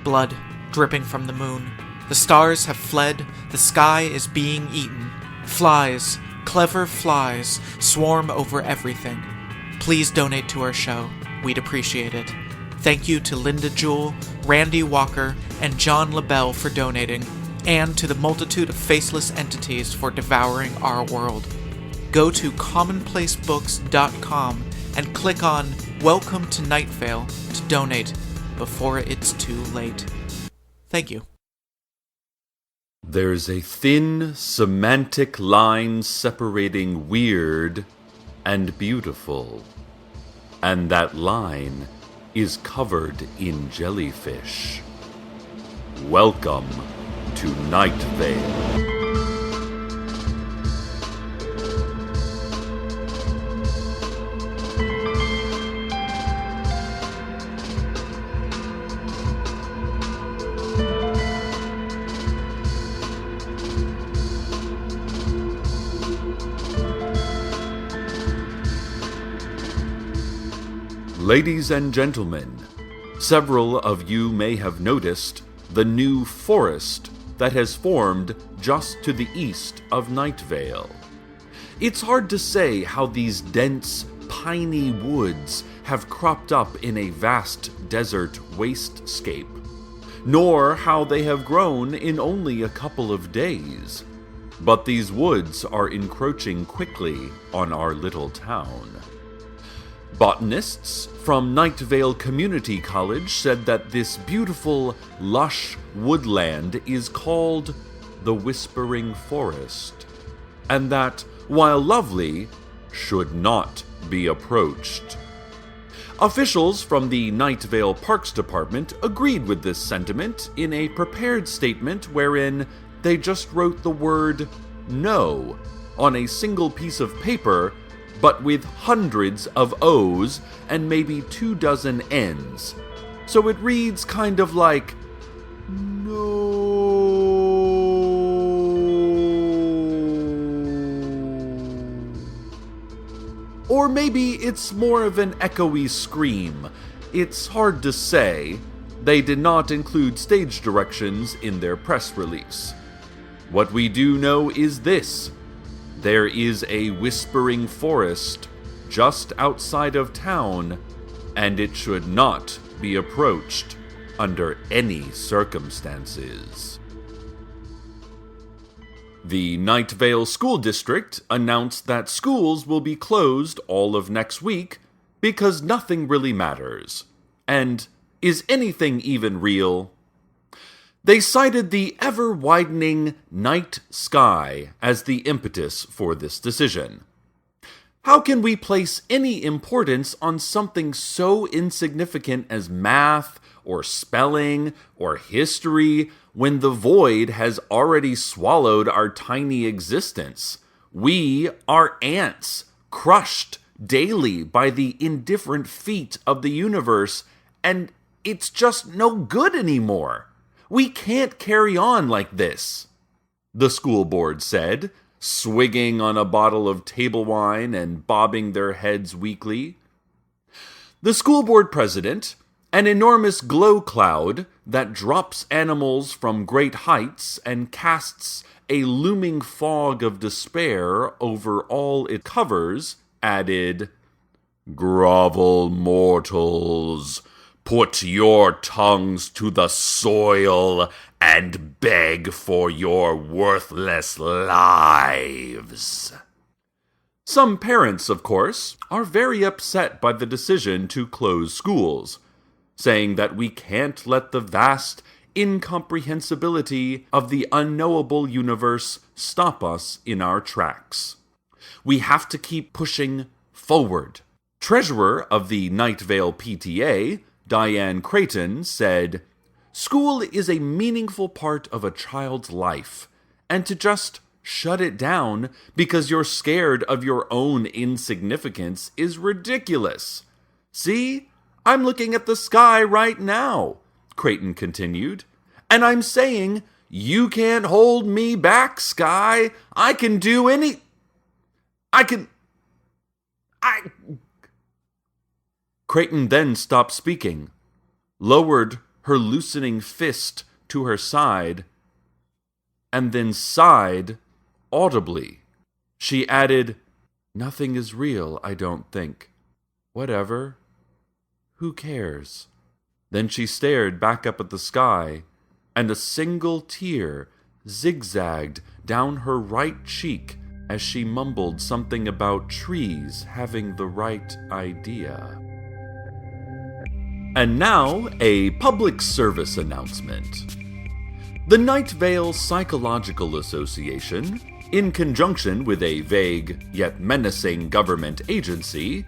blood dripping from the moon. The stars have fled, the sky is being eaten. Flies, clever flies, swarm over everything. Please donate to our show. We'd appreciate it. Thank you to Linda Jewell, Randy Walker, and John LaBelle for donating, and to the multitude of faceless entities for devouring our world. Go to commonplacebooks.com and click on Welcome to Night Vale to donate before it's too late. Thank you. There's a thin, semantic line separating weird and beautiful, and that line is covered in jellyfish. Welcome to Night Vale. Ladies and gentlemen, several of you may have noticed the new forest that has formed just to the east of Night Vale. It's hard to say how these dense, piney woods have cropped up in a vast desert wastes-scape, nor how they have grown in only a couple of days. But these woods are encroaching quickly on our little town. Botanists from Night Vale Community College said that this beautiful, lush woodland is called the Whispering Forest, and that, while lovely, should not be approached. Officials from the Night Vale Parks Department agreed with this sentiment in a prepared statement wherein they just wrote the word "no" on a single piece of paper, but with hundreds of O's and maybe 24 N's. So it reads kind of like, no. Or maybe it's more of an echoey scream. It's hard to say. They did not include stage directions in their press release. What we do know is this: there is a whispering forest just outside of town, and it should not be approached under any circumstances. The Night Vale School District announced that schools will be closed all of next week because nothing really matters. And is anything even real? They cited the ever-widening night sky as the impetus for this decision. How can we place any importance on something so insignificant as math, or spelling, or history, when the void has already swallowed our tiny existence? We are ants, crushed daily by the indifferent feet of the universe, and it's just no good anymore. We can't carry on like this, the school board said, swigging on a bottle of table wine and bobbing their heads weakly. The school board president, an enormous glow cloud that drops animals from great heights and casts a looming fog of despair over all it covers, added, "Grovel, mortals. Put your tongues to the soil and beg for your worthless lives." Some parents, of course, are very upset by the decision to close schools, saying that we can't let the vast incomprehensibility of the unknowable universe stop us in our tracks. We have to keep pushing forward. Treasurer of the Night Vale PTA, Diane Creighton, said, "School is a meaningful part of a child's life, and to just shut it down because you're scared of your own insignificance is ridiculous. See, I'm looking at the sky right now," Creighton continued, "and I'm saying, you can't hold me back, sky. I can do any... Creighton then stopped speaking, lowered her loosening fist to her side, and then sighed audibly. She added, "Nothing is real, I don't think. Whatever. Who cares?" Then she stared back up at the sky, and a single tear zigzagged down her right cheek as she mumbled something about trees having the right idea. And now, a public service announcement. The Night Vale Psychological Association, in conjunction with a vague yet menacing government agency,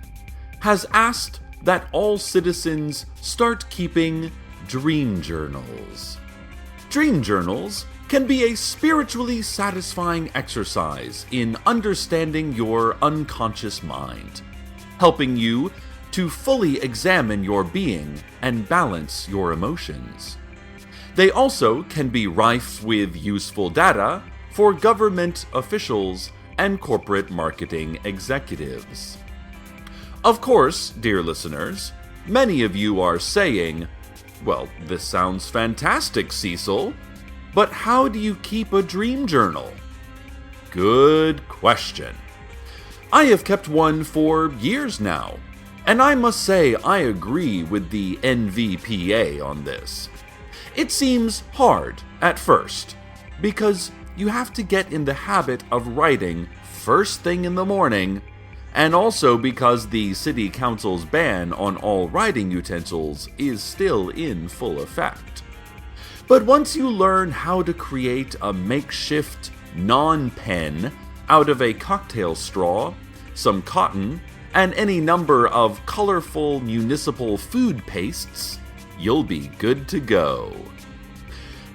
has asked that all citizens start keeping dream journals. Dream journals can be a spiritually satisfying exercise in understanding your unconscious mind, helping you to fully examine your being and balance your emotions. They also can be rife with useful data for government officials and corporate marketing executives. Of course, dear listeners, many of you are saying, "Well, this sounds fantastic, Cecil, but how do you keep a dream journal?" Good question. I have kept one for years now, and I must say I agree with the NVPA on this. It seems hard at first, because you have to get in the habit of writing first thing in the morning, and also because the City Council's ban on all writing utensils is still in full effect. But once you learn how to create a makeshift non-pen out of a cocktail straw, some cotton, and any number of colorful municipal food pastes, you'll be good to go.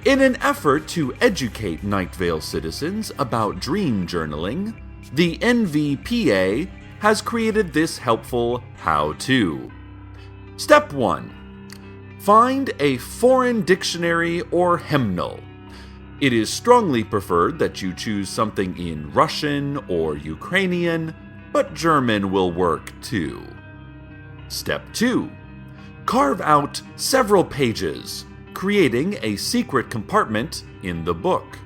In an effort to educate Night Vale citizens about dream journaling, the NVPA has created this helpful how-to. Step 1. Find a foreign dictionary or hymnal. It is strongly preferred that you choose something in Russian or Ukrainian, but German will work too. Step 2. Carve out several pages, creating a secret compartment in the book.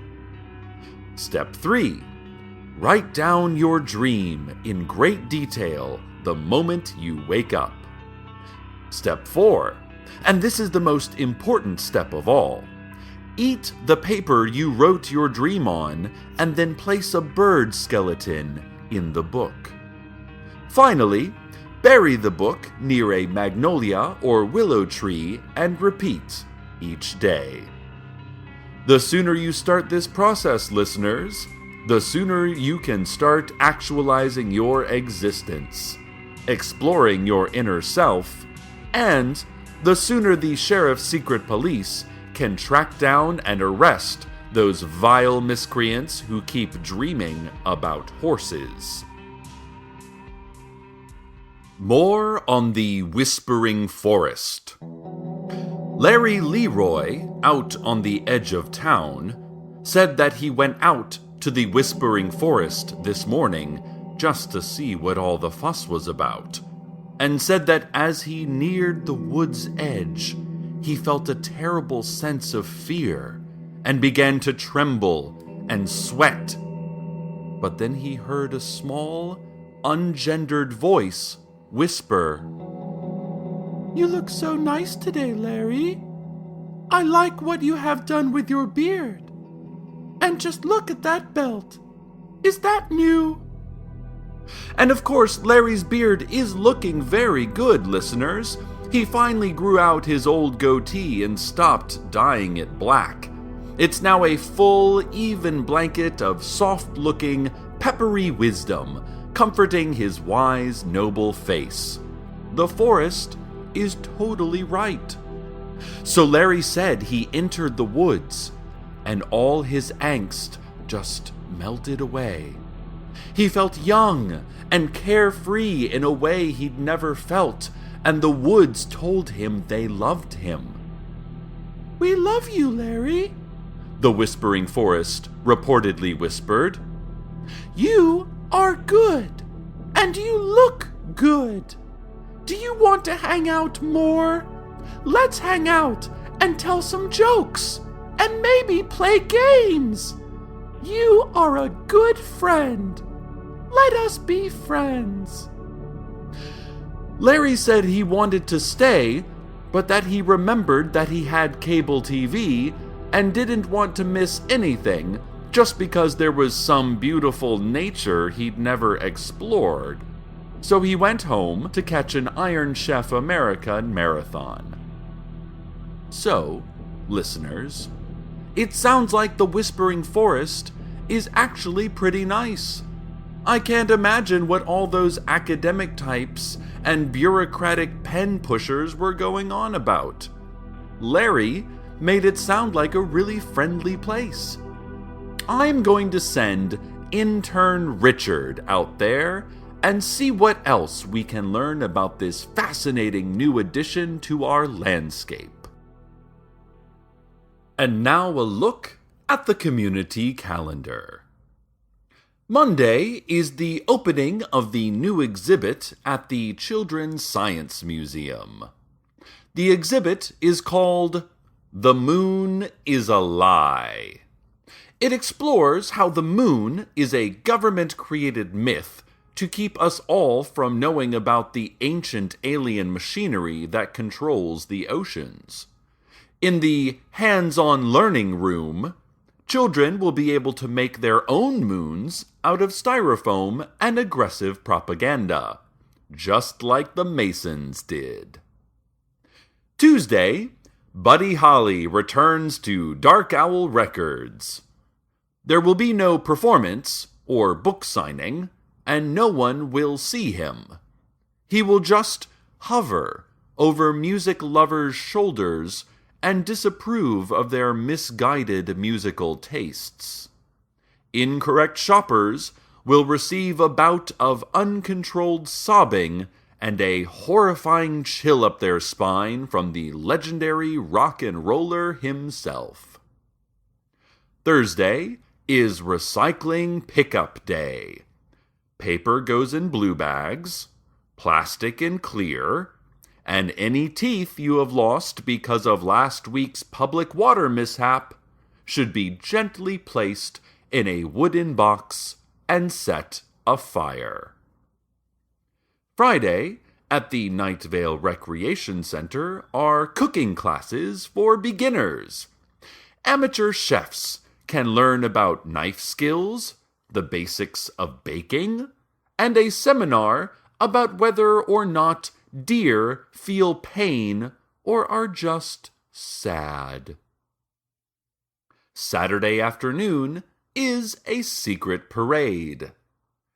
Step 3. Write down your dream in great detail the moment you wake up. Step 4. And this is the most important step of all. Eat the paper you wrote your dream on, and then place a bird skeleton in the book. Finally, bury the book near a magnolia or willow tree and repeat each day. The sooner you start this process, listeners, the sooner you can start actualizing your existence, exploring your inner self, and the sooner the Sheriff's Secret Police can track down and arrest those vile miscreants who keep dreaming about horses. More on the Whispering Forest. Larry Leroy, out on the edge of town, said that he went out to the Whispering Forest this morning just to see what all the fuss was about, and said that as he neared the wood's edge, he felt a terrible sense of fear and began to tremble and sweat. But then he heard a small, ungendered voice whisper, "You look so nice today, Larry. I like what you have done with your beard. And just look at that belt. Is that new?" And of course, Larry's beard is looking very good, listeners. He finally grew out his old goatee and stopped dyeing it black. It's now a full, even blanket of soft-looking, peppery wisdom, comforting his wise, noble face. The forest is totally right. So Larry said he entered the woods, and all his angst just melted away. He felt young and carefree in a way he'd never felt, and the woods told him they loved him. "We love you, Larry," the Whispering Forest reportedly whispered. "You are good, and you look good. Do you want to hang out more? Let's hang out and tell some jokes and maybe play games. You are a good friend. Let us be friends." Larry said he wanted to stay, but that he remembered that he had cable TV and didn't want to miss anything just because there was some beautiful nature he'd never explored. So he went home to catch an Iron Chef America marathon. So, listeners, it sounds like the Whispering Forest is actually pretty nice. I can't imagine what all those academic types and bureaucratic pen pushers were going on about. Larry made it sound like a really friendly place. I'm going to send intern Richard out there and see what else we can learn about this fascinating new addition to our landscape. And now a look at the community calendar. Monday is the opening of the new exhibit at the Children's Science Museum. The exhibit is called "The Moon is a Lie." It explores how the moon is a government-created myth to keep us all from knowing about the ancient alien machinery that controls the oceans. In the hands-on learning room, children will be able to make their own moons out of styrofoam and aggressive propaganda, just like the Masons did. Tuesday, Buddy Holly returns to Dark Owl Records. There will be no performance or book signing, and no one will see him. He will just hover over music lovers' shoulders and disapprove of their misguided musical tastes. Incorrect shoppers will receive a bout of uncontrolled sobbing and a horrifying chill up their spine from the legendary rock and roller himself. Thursday is Recycling Pickup Day. Paper goes in blue bags, plastic in clear, and any teeth you have lost because of last week's public water mishap should be gently placed in a wooden box and set afire. Friday, at the Night Vale Recreation Center, are cooking classes for beginners. Amateur chefs can learn about knife skills, the basics of baking, and a seminar about whether or not deer feel pain or are just sad. Saturday afternoon is a secret parade.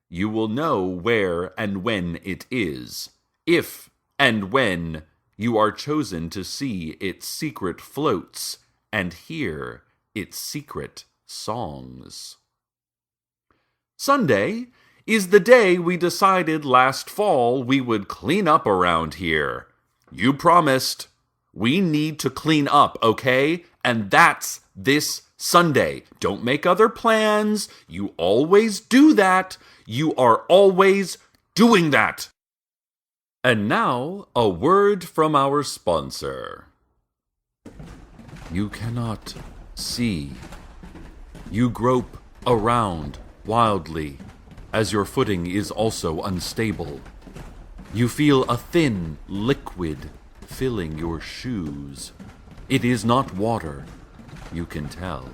You will know where and when it is, if and when you are chosen to see its secret floats and hear its secret songs. Sunday is the day we decided last fall we would clean up around here. You promised. We need to clean up, okay? And that's this Sunday. Don't make other plans. You always do that. You are always doing that. And now, a word from our sponsor. You cannot see. You grope around wildly, as your footing is also unstable. You feel a thin liquid filling your shoes. It is not water, you can tell.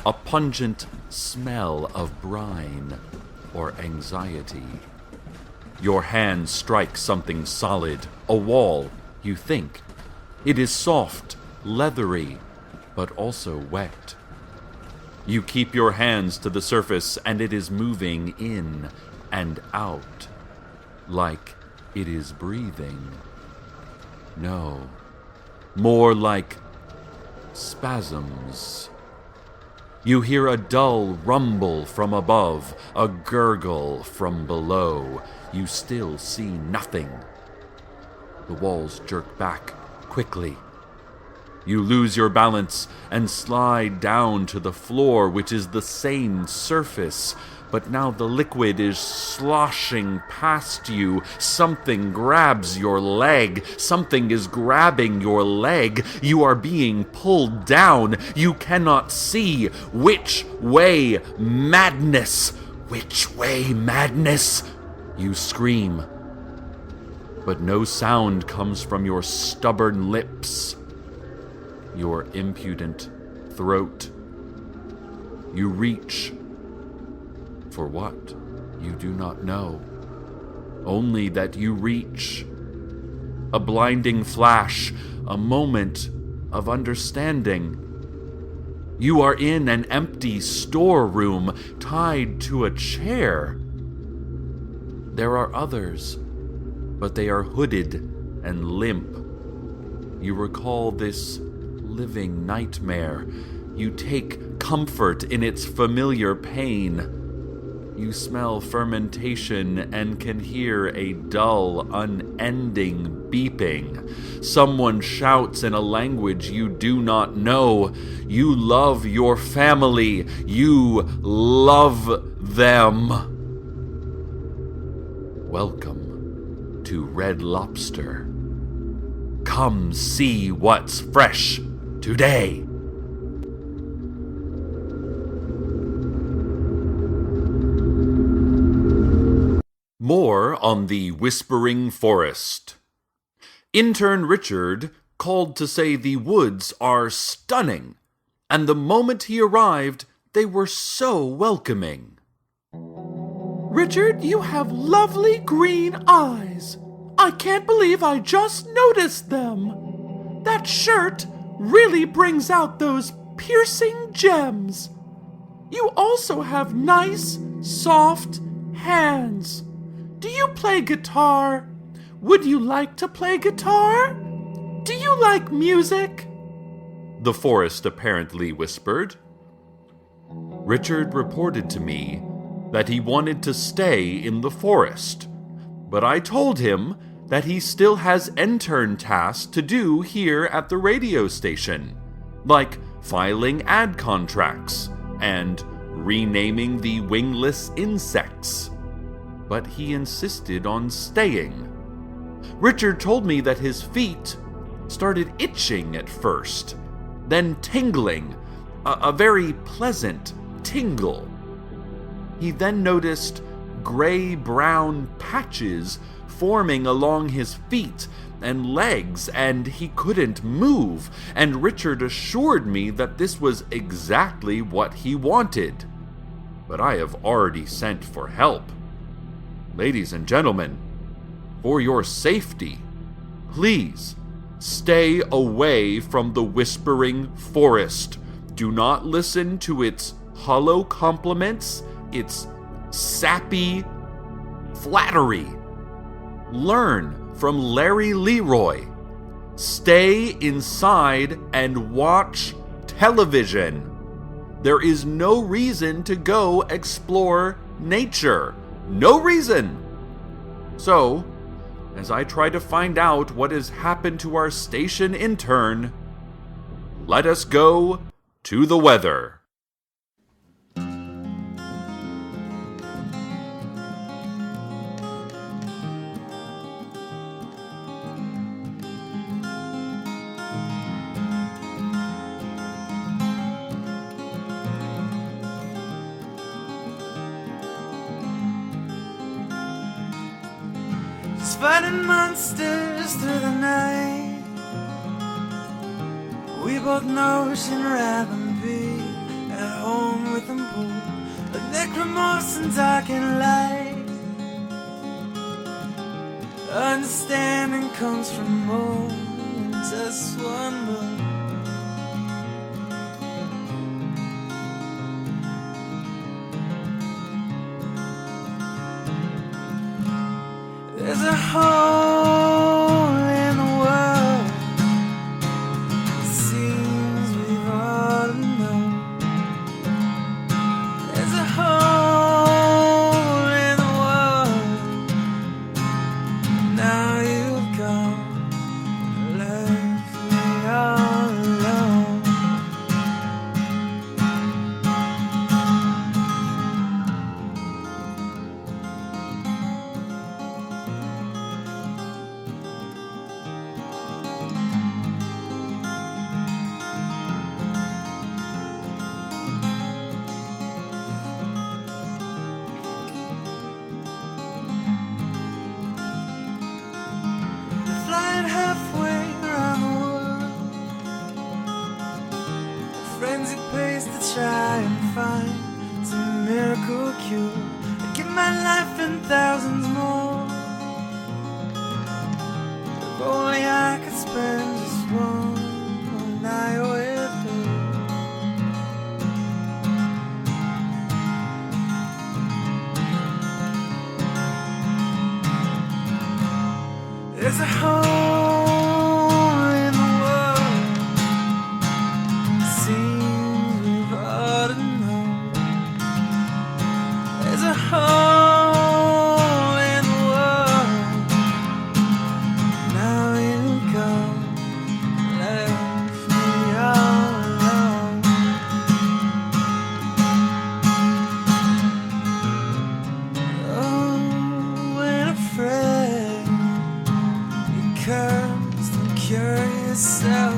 A pungent smell of brine or anxiety. Your hand strikes something solid, a wall, you think. It is soft, leathery, but also wet. You keep your hands to the surface and it is moving in and out, like it is breathing. No, more like spasms. You hear a dull rumble from above, a gurgle from below. You still see nothing. The walls jerk back quickly. You lose your balance and slide down to the floor, which is the same surface, but now the liquid is sloshing past you. Something grabs your leg. Something is grabbing your leg. You are being pulled down. You cannot see. Which way, madness? Which way, madness? You scream, but no sound comes from your stubborn lips, your impudent throat. You reach for what? You do not know. Only that you reach. A blinding flash, a moment of understanding. You are in an empty storeroom, tied to a chair. There are others, but they are hooded and limp. You recall this living nightmare. You take comfort in its familiar pain. You smell fermentation and can hear a dull, unending beeping. Someone shouts in a language you do not know. You love your family. You love them. Welcome to Red Lobster. Come see what's fresh today. More on the Whispering Forest. Intern Richard called to say the woods are stunning, and the moment he arrived, they were so welcoming. Richard, you have lovely green eyes. I can't believe I just noticed them. That shirt really brings out those piercing gems. You also have nice, soft hands. Do you play guitar? Would you like to play guitar? Do you like music? The forest apparently whispered. Richard reported to me that he wanted to stay in the forest, but I told him that he still has intern tasks to do here at the radio station, like filing ad contracts and renaming the wingless insects. But he insisted on staying. Richard told me that his feet started itching at first, then tingling, a very pleasant tingle. He then noticed gray-brown patches forming along his feet and legs, and he couldn't move, and Richard assured me that this was exactly what he wanted. But I have already sent for help. Ladies and gentlemen, for your safety, please stay away from the Whispering Forest. Do not listen to its hollow compliments, its sappy flattery. Learn from Larry Leroy. Stay inside and watch television. There is no reason to go explore nature. No reason. So, as I try to find out what has happened to our station intern, let us go to the weather. Fighting monsters through the night. We both know she'd rather be at home with them both, but necromorphs in dark and light. Understanding comes from more than just one look. There's a hole in the world. It seems we've all known. There's a hole in the world. Now you've gone, left me all alone. frenzied pace to try and find some miracle cure. I'd give my life and thousands more if only I could spend just one more night with her. There's a hole in the world, seems we've ought to know. There's a hole in the world, now you come, left me all alone. Oh, when a friend cursed and curious self.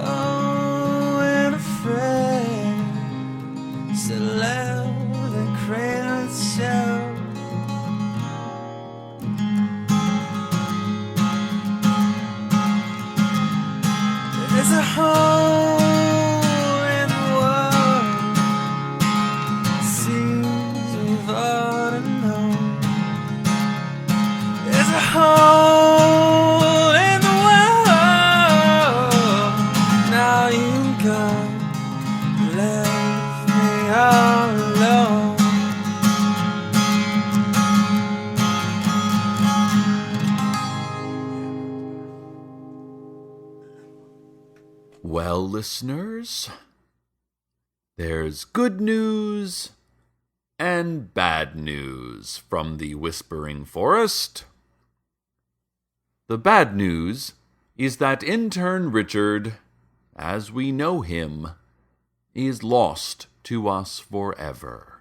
Oh, and afraid still left and cradle itself. There's a hole in the world, seems we've ought to know. There's a hole in the world, now you gone, left me all alone. Well, listeners, there's good news and bad news from the Whispering Forest. The bad news is that intern Richard, as we know him, is lost to us forever,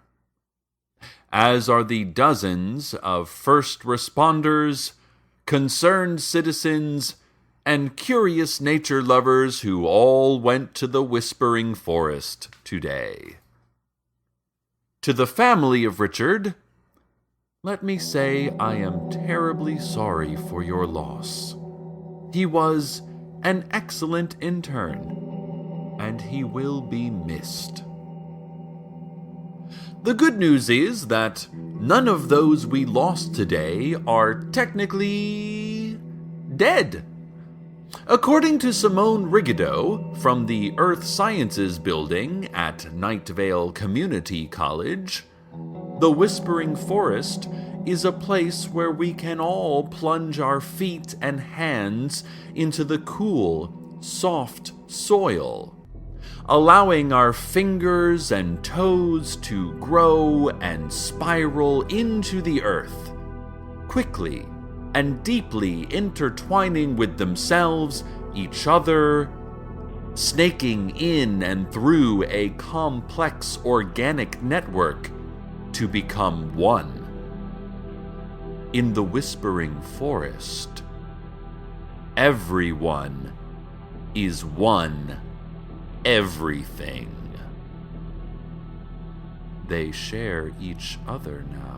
as are the dozens of first responders, concerned citizens, and curious nature lovers who all went to the Whispering Forest today. To the family of Richard, let me say I am terribly sorry for your loss. He was an excellent intern, and he will be missed. The good news is that none of those we lost today are technically dead. According to Simone Rigido from the Earth Sciences Building at Night Vale Community College, the Whispering Forest is a place where we can all plunge our feet and hands into the cool, soft soil, allowing our fingers and toes to grow and spiral into the earth, quickly and deeply intertwining with themselves, each other, snaking in and through a complex organic network to become one. In the Whispering Forest, everyone is one everything. They share each other now.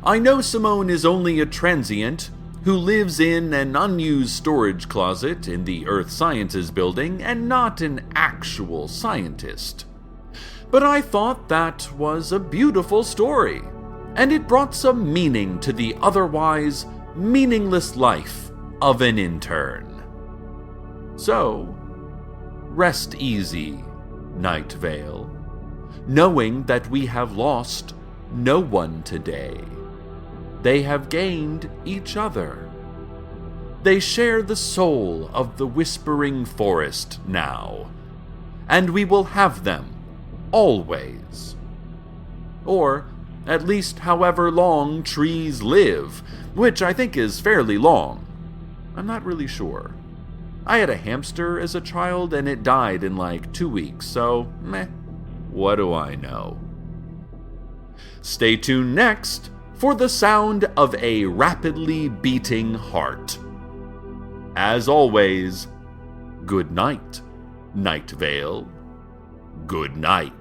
I know Simone is only a transient who lives in an unused storage closet in the Earth Sciences Building and not an actual scientist. But I thought that was a beautiful story, and it brought some meaning to the otherwise meaningless life of an intern. So, rest easy, Night Vale, knowing that we have lost no one today. They have gained each other. They share the soul of the Whispering Forest now, and we will have them always. Or at least however long trees live, which I think is fairly long. I'm not really sure. I had a hamster as a child and it died in like 2 weeks, so meh, what do I know? Stay tuned next for the sound of a rapidly beating heart. As always, good night, Night Vale. Good night.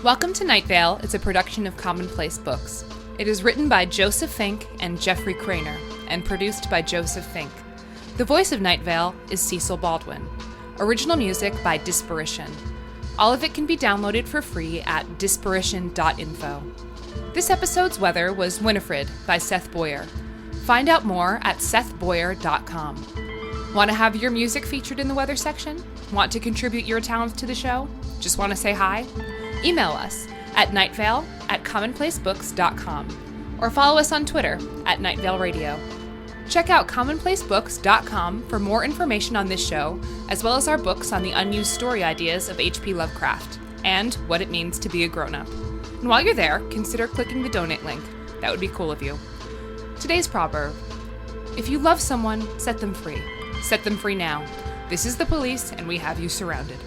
Welcome to Night Vale is a production of Commonplace Books. It is written by Joseph Fink and Jeffrey Craner, and produced by Joseph Fink. The voice of Night Vale is Cecil Baldwin. Original music by Disparition. All of it can be downloaded for free at disparition.info. This episode's weather was Winifred by Seth Boyer. Find out more at sethboyer.com. Want to have your music featured in the weather section? Want to contribute your talents to the show? Just want to say hi? Email us at nightvale@commonplacebooks.com or follow us on Twitter at @NightValeRadio. Check out commonplacebooks.com for more information on this show, as well as our books on the unused story ideas of H.P. Lovecraft and what it means to be a grown-up. And while you're there, consider clicking the donate link. That would be cool of you. Today's proverb: if you love someone, set them free. Set them free now. This is the police, and we have you surrounded.